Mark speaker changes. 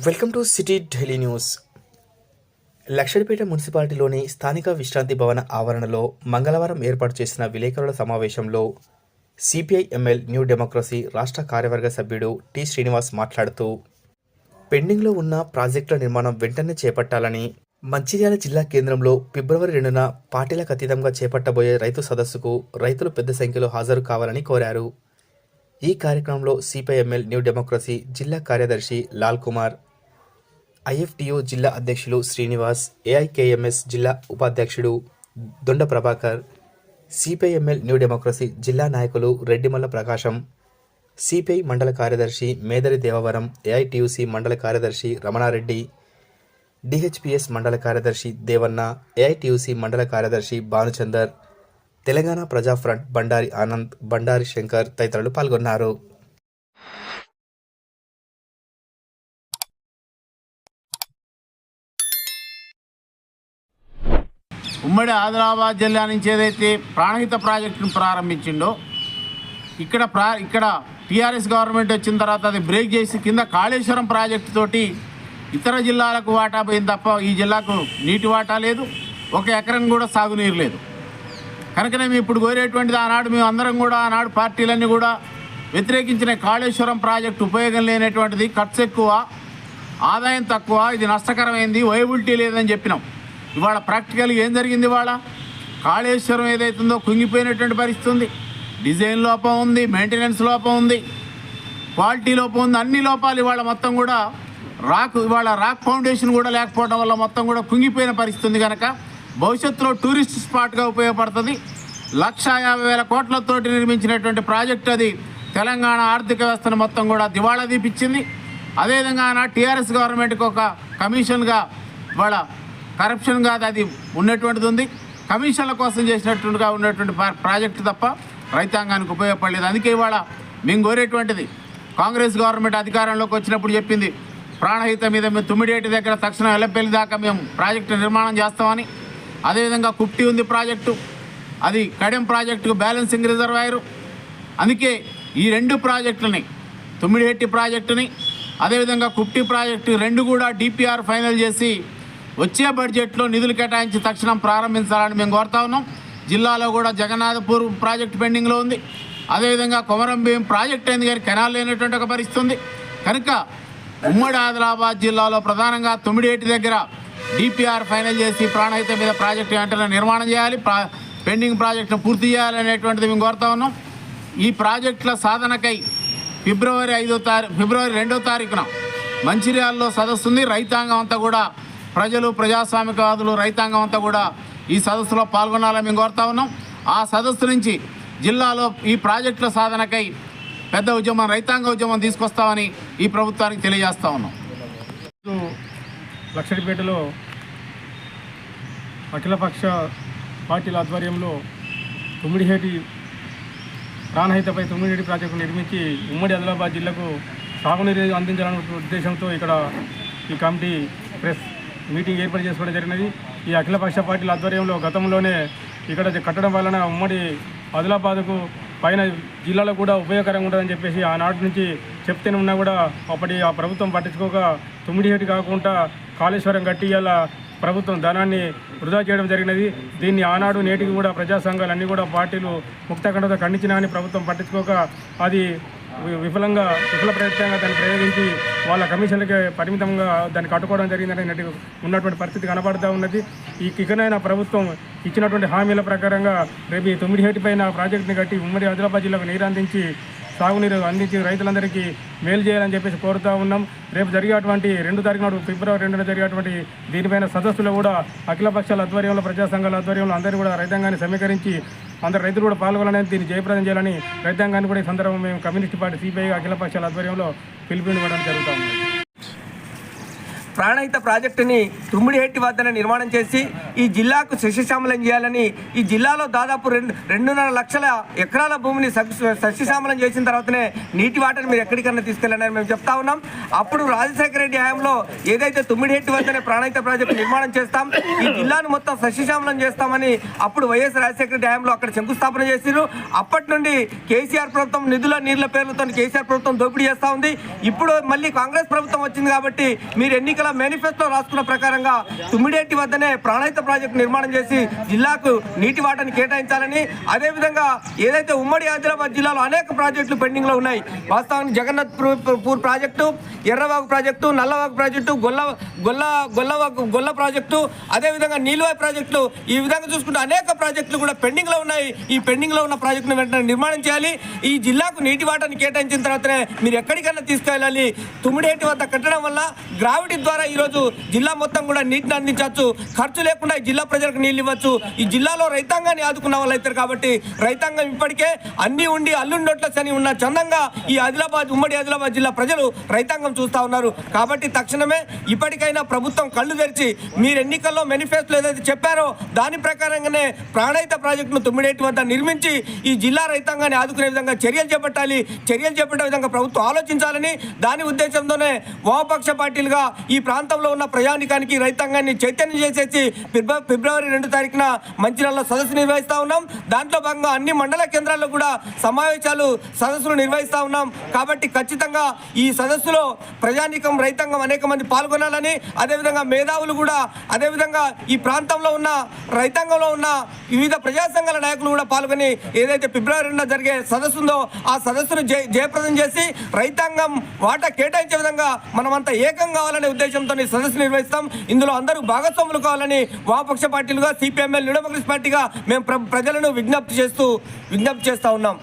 Speaker 1: Welcome to city daily news. Lakshettipet మున్సిపాలిటీలోని స్థానిక విశ్రాంతి భవన ఆవరణలో మంగళవారం ఏర్పాటు చేసిన విలేకరుల సమావేశంలో సిపిఐ ఎంఎల్ న్యూ డెమోక్రసీ రాష్ట్ర కార్యవర్గ సభ్యుడు టి శ్రీనివాస్ మాట్లాడుతూ పెండింగ్లో ఉన్న ప్రాజెక్టుల నిర్మాణం వెంటనే చేపట్టాలని, మంచిర్యాల జిల్లా కేంద్రంలో ఫిబ్రవరి 2న పార్టీలకు అతీతంగా చేపట్టబోయే రైతు సదస్సుకు రైతులు పెద్ద సంఖ్యలో హాజరు కావాలని కోరారు. ఈ కార్యక్రమంలో సిపిఐఎంఎల్ న్యూ డెమోక్రసీ జిల్లా కార్యదర్శి లాల్ కుమార్, ఐఎఫ్టియు జిల్లా అధ్యక్షులు శ్రీనివాస్, ఏఐకేఎంఎస్ జిల్లా ఉపాధ్యక్షుడు దొండ ప్రభాకర్, సిపిఐఎంఎల్ న్యూ డెమోక్రసీ జిల్లా నాయకులు రెడ్డిమల్ల ప్రకాశం, సిపిఐ మండల కార్యదర్శి మేదరి దేవవరం, ఏఐటియుసి మండల కార్యదర్శి రమణారెడ్డి, డిహెచ్పిఎస్ మండల కార్యదర్శి దేవన్న, ఏఐటియుసి మండల కార్యదర్శి భానుచందర్, తెలంగాణ ప్రజా ఫ్రంట్ బండారి ఆనంద్, బండారి శంకర్ తదితరులు పాల్గొన్నారు.
Speaker 2: ఉమ్మడి ఆదిలాబాద్ జిల్లా నుంచి ఏదైతే ప్రాణహిత ప్రాజెక్టును ప్రారంభించిండో ఇక్కడ టీఆర్ఎస్ గవర్నమెంట్ వచ్చిన తర్వాత అది బ్రేక్ చేసి కింద కాళేశ్వరం ప్రాజెక్టు తోటి ఇతర జిల్లాలకు వాటా పోయింది తప్ప ఈ జిల్లాకు నీటి వాటా లేదు, ఒక ఎకరం కూడా సాగునీరు లేదు. కనుకనే మేము ఇప్పుడు కోరేటువంటిది, ఆనాడు మేము అందరం కూడా ఆనాడు పార్టీలన్నీ కూడా వ్యతిరేకించిన కాళేశ్వరం ప్రాజెక్టు ఉపయోగం లేనటువంటిది, ఖర్చు ఎక్కువ, ఆదాయం తక్కువ, ఇది నష్టకరమైంది, వైబిలిటీ లేదని చెప్పినాం. ఇవాళ ప్రాక్టికల్గా ఏం జరిగింది? ఇవాళ కాళేశ్వరం ఏదైతుందో కుంగిపోయినటువంటి పరిస్థితి ఉంది. డిజైన్ లోపం ఉంది, మెయింటెనెన్స్ లోపం ఉంది, క్వాలిటీ లోపం ఉంది, అన్ని లోపాలు ఇవాళ మొత్తం కూడా ఇవాళ రాక్ ఫౌండేషన్ కూడా లేకపోవడం వల్ల మొత్తం కూడా కుంగిపోయిన పరిస్థితి ఉంది. కనుక భవిష్యత్తులో టూరిస్ట్ స్పాట్గా ఉపయోగపడుతుంది. 1,50,000 కోట్లతోటి నిర్మించినటువంటి ప్రాజెక్టు అది తెలంగాణ ఆర్థిక వ్యవస్థను మొత్తం కూడా దివాళా తీపిచ్చింది. అదేవిధంగా టీఆర్ఎస్ గవర్నమెంట్కి ఒక కమిషన్గా ఇవాళ కరప్షన్గా అది ఉన్నటువంటిది ఉంది. కమిషన్ల కోసం చేసినట్టుగా ఉన్నటువంటి ప్రాజెక్టు తప్ప రైతాంగానికి ఉపయోగపడలేదు. అందుకే ఇవాళ మేము కోరేటువంటిది, కాంగ్రెస్ గవర్నమెంట్ అధికారంలోకి వచ్చినప్పుడు చెప్పింది, ప్రాణహిత మీద మేము తుమ్మిడేటి దగ్గర తక్షణం ఎల్లపెల్లి దాకా మేము ప్రాజెక్టు నిర్మాణం చేస్తామని. అదేవిధంగా కుప్టి ఉంది ప్రాజెక్టు, అది కడెం ప్రాజెక్టుకు బ్యాలెన్సింగ్ రిజర్వాయరు. అందుకే ఈ రెండు ప్రాజెక్టులని, తుమ్మిడిహెట్టి ప్రాజెక్టుని అదేవిధంగా కుప్టి ప్రాజెక్టు రెండు కూడా డిపిఆర్ ఫైనల్ చేసి వచ్చే బడ్జెట్లో నిధులు కేటాయించి తక్షణం ప్రారంభించాలని మేము కోరుతా ఉన్నాం. జిల్లాలో కూడా జగన్నాథపూర్ ప్రాజెక్టు పెండింగ్లో ఉంది. అదేవిధంగా కొమరంభీం ప్రాజెక్టు అయింది కానీ కెనాల్ లేనటువంటి ఒక పరిస్థితి ఉంది. కనుక ఉమ్మడి ఆదిలాబాద్ జిల్లాలో ప్రధానంగా తుమ్మిడిహెట్టి దగ్గర డిపిఆర్ ఫైనల్ చేసి ప్రాణహిత మీద ప్రాజెక్టు వెంటనే నిర్మాణం చేయాలి, పెండింగ్ ప్రాజెక్టును పూర్తి చేయాలనేటువంటిది మేము కోరుతా ఉన్నాం. ఈ ప్రాజెక్టుల సాధనకై ఫిబ్రవరి 2వ తారీఖున మంచిర్యాలలో సదస్సు ఉంది. రైతాంగం అంతా కూడా, ప్రజలు, ప్రజాస్వామికవాదులు, రైతాంగం అంతా కూడా ఈ సదస్సులో పాల్గొనాలని మేము కోరుతా ఉన్నాం. ఆ సదస్సు నుంచి జిల్లాలో ఈ ప్రాజెక్టుల సాధనకై పెద్ద ఉద్యమం, రైతాంగ ఉద్యమం తీసుకొస్తామని ఈ ప్రభుత్వానికి తెలియజేస్తా ఉన్నాం.
Speaker 3: లక్షడిపేటలో అఖిలపక్ష పార్టీల ఆధ్వర్యంలో తుమ్మిడిహేటి ప్రాణహితపై తుమ్మిడిహేటి ప్రాజెక్టు నిర్మించి ఉమ్మడి ఆదిలాబాద్ జిల్లాకు సాగునీరు అందించాలనే ఉద్దేశంతో ఇక్కడ ఈ కమిటీ ప్రెస్ మీటింగ్ ఏర్పాటు చేసుకోవడం జరిగినది. ఈ అఖిలపక్ష పార్టీల ఆధ్వర్యంలో గతంలోనే ఇక్కడ కట్టడం వలన ఉమ్మడి ఆదిలాబాద్కు పైన జిల్లాలో కూడా ఉపయోగకరంగా ఉంటుందని చెప్పేసి ఆనాటి నుంచి చెప్తూనే ఉన్నా కూడా అప్పటి ఆ ప్రభుత్వం పట్టించుకోక తుమ్మిడిహేటి కాకుండా కాళేశ్వరం కట్టి ఇలా ప్రభుత్వం ధనాన్ని వృధా చేయడం జరిగినది. దీన్ని ఆనాడు నేటికి కూడా ప్రజా సంఘాలన్నీ కూడా పార్టీలు ముక్తఖండతో ఖండించినా కానీ ప్రభుత్వం పట్టించుకోక అది విఫల ప్రయత్నంగా దాన్ని ప్రయోగించి వాళ్ళ కమిషన్లకే పరిమితంగా దాన్ని కట్టుకోవడం జరిగిందని ఉన్నటువంటి పరిస్థితి కనబడుతూ ఉన్నది. ఈ ఇకనైనా ప్రభుత్వం ఇచ్చినటువంటి హామీల ప్రకారంగా రేపు ఈ తుమ్మిడిహేటి పైన ప్రాజెక్టుని కట్టి ఉమ్మడి ఆదిలాబాద్ జిల్లాకు నీరు అందించి సాగునీరు అందించి రైతులందరికీ మేలు చేయాలని చెప్పేసి కోరుతూ ఉన్నాం. రేపు జరిగేటువంటి 2వ తారీఖు నాడు ఫిబ్రవరి 2న జరిగేటువంటి దీనిపైన సదస్సులో కూడా అఖిలపక్షాల ఆధ్వర్యంలో, ప్రజా సంఘాల ఆధ్వర్యంలో అందరూ కూడా రైతాంగాన్ని సమీకరించి అందరు రైతులు కూడా పాల్గొనాలని, దీన్ని జయప్రదం చేయాలని రైతాంగాన్ని కూడా ఈ సందర్భంగా మేము కమ్యూనిస్ట్ పార్టీ సిపిఐ అఖిలపక్షాల ఆధ్వర్యంలో పిలుపునివ్వడం జరుగుతూ ఉంది.
Speaker 4: ప్రాణహిత ప్రాజెక్టుని తుమ్మిడిహెట్టి వద్దన నిర్మాణం చేసి ఈ జిల్లాకు సస్యశ్యామలం చేయాలని, ఈ జిల్లాలో దాదాపు 2.5 లక్షల ఎకరాల భూమిని సస్యశ్యామలం చేసిన తర్వాతనే నీటి వాటర్ని మీరు ఎక్కడికన్నా తీసుకెళ్ళాలని మేము చెప్తా ఉన్నాం. అప్పుడు రాజశేఖర రెడ్డి హయాంలో ఏదైతే తుమ్మిడిహెట్టి వద్దనే ప్రాణహిత ప్రాజెక్టు నిర్మాణం చేస్తాం, ఈ జిల్లాను మొత్తం సస్యశ్యామలం చేస్తామని అప్పుడు వైఎస్ రాజశేఖర రెడ్డి హయాంలో అక్కడ శంకుస్థాపన చేసిరు. అప్పటి నుండి కేసీఆర్ ప్రభుత్వం నీళ్ల పేర్లతో కేసీఆర్ ప్రభుత్వం దోపిడీ చేస్తూ ఉంది. ఇప్పుడు మళ్ళీ కాంగ్రెస్ ప్రభుత్వం వచ్చింది కాబట్టి మీరు ఎన్నికల మేనిఫెస్టో రాసుకున్న ప్రకారంగా తుమ్మిడిహెట్టి వద్దనే ప్రాణహిత ప్రాజెక్టు నిర్మాణం చేసి జిల్లాకు నీటి వాటాన్ని కేటాయించాలని, అదేవిధంగా ఏదైతే ఉమ్మడి ఆదిలాబాద్ జిల్లాలో అనేక ప్రాజెక్టులు పెండింగ్లో ఉన్నాయి. వాస్తవానికి Jagannathpur project, Erravagu project, Nallavagu project, గొల్ల ప్రాజెక్టు, అదేవిధంగా నీలువాయి ప్రాజెక్టులు, ఈ విధంగా చూసుకుంటే అనేక ప్రాజెక్టులు కూడా పెండింగ్లో ఉన్నాయి. ఈ పెండింగ్లో ఉన్న ప్రాజెక్టును వెంటనే నిర్మాణం చేయాలి. ఈ జిల్లాకు నీటి వాటాన్ని కేటాయించిన తర్వాతనే మీరు ఎక్కడికైనా తీసుకెళ్ళాలి. తుమ్మిడిహెట్టి వద్ద కట్టడం వల్ల గ్రావిటీ ద్వారా ఈరోజు జిల్లా మొత్తం కూడా నీటిని అందించవచ్చు, ఖర్చు లేకుండా ఈ జిల్లా ప్రజలకు నీళ్ళు ఇవ్వచ్చు. ఈ జిల్లాలో రైతాంగాన్ని ఆదుకున్న వాళ్ళు అవుతారు కాబట్టి రైతాంగం ఇప్పటికే అన్ని ఉండి అల్లుండొట్ల శని ఉన్న చందంగా ఈ ఉమ్మడి ఆదిలాబాద్ జిల్లా ప్రజలు రైతాంగం చూస్తూ ఉన్నారు. కాబట్టి తక్షణమే ఇప్పటికైనా ప్రభుత్వం కళ్ళు తెరిచి మీరు ఎన్నికల్లో మేనిఫెస్టోలో ఏదైతే చెప్పారో దాని ప్రకారంగానే ప్రాణహిత ప్రాజెక్టును తుమ్మిడిహెట్టి వద్ద నిర్మించి ఈ జిల్లా రైతాంగాన్ని ఆదుకునే విధంగా చర్యలు చేపట్టాలి. చర్యలు చేపట్టే విధంగా ప్రభుత్వం ఆలోచించాలని దాని ఉద్దేశంతోనే వామపక్ష పార్టీలుగా ఈ ప్రాంతంలో ఉన్న ప్రయాణికానికి రైతాంగాన్ని చైతన్యం చేసేసి ఫిబ్రవరి 2 తారీఖున మంచిర్యాలలో సదస్సు నిర్వహిస్తూ ఉన్నాం. దాంట్లో భాగంగా అన్ని మండల కేంద్రాల్లో కూడా సదస్సులు నిర్వహిస్తూ ఉన్నాం. కాబట్టి ఖచ్చితంగా ఈ సదస్సులో ప్రజానీకం రైతాంగం అనేక మంది పాల్గొనాలని, అదేవిధంగా మేధావులు కూడా, అదేవిధంగా ఈ ప్రాంతంలో ఉన్న రైతాంగంలో ఉన్న వివిధ ప్రజా సంఘాల నాయకులు కూడా పాల్గొని ఏదైతే ఫిబ్రవరి 2న జరిగే సదస్సు ఉందో ఆ సదస్సును జయప్రదం చేసి రైతాంగం వాటా కేటాయించే విధంగా మనమంతా ఏకం కావాలనే ఉద్దేశంతో ఈ సదస్సు నిర్వహిస్తాం. ఇందులో అందరూ భాగస్వాములు కావాలని వామపక్ష పార్టీలుగా సిపిఎంఎల్ న్యూ డెమోక్రసీ పార్టీగా మేము ప్రజలను విజ్ఞప్తి చేస్తూ ఉన్నాం.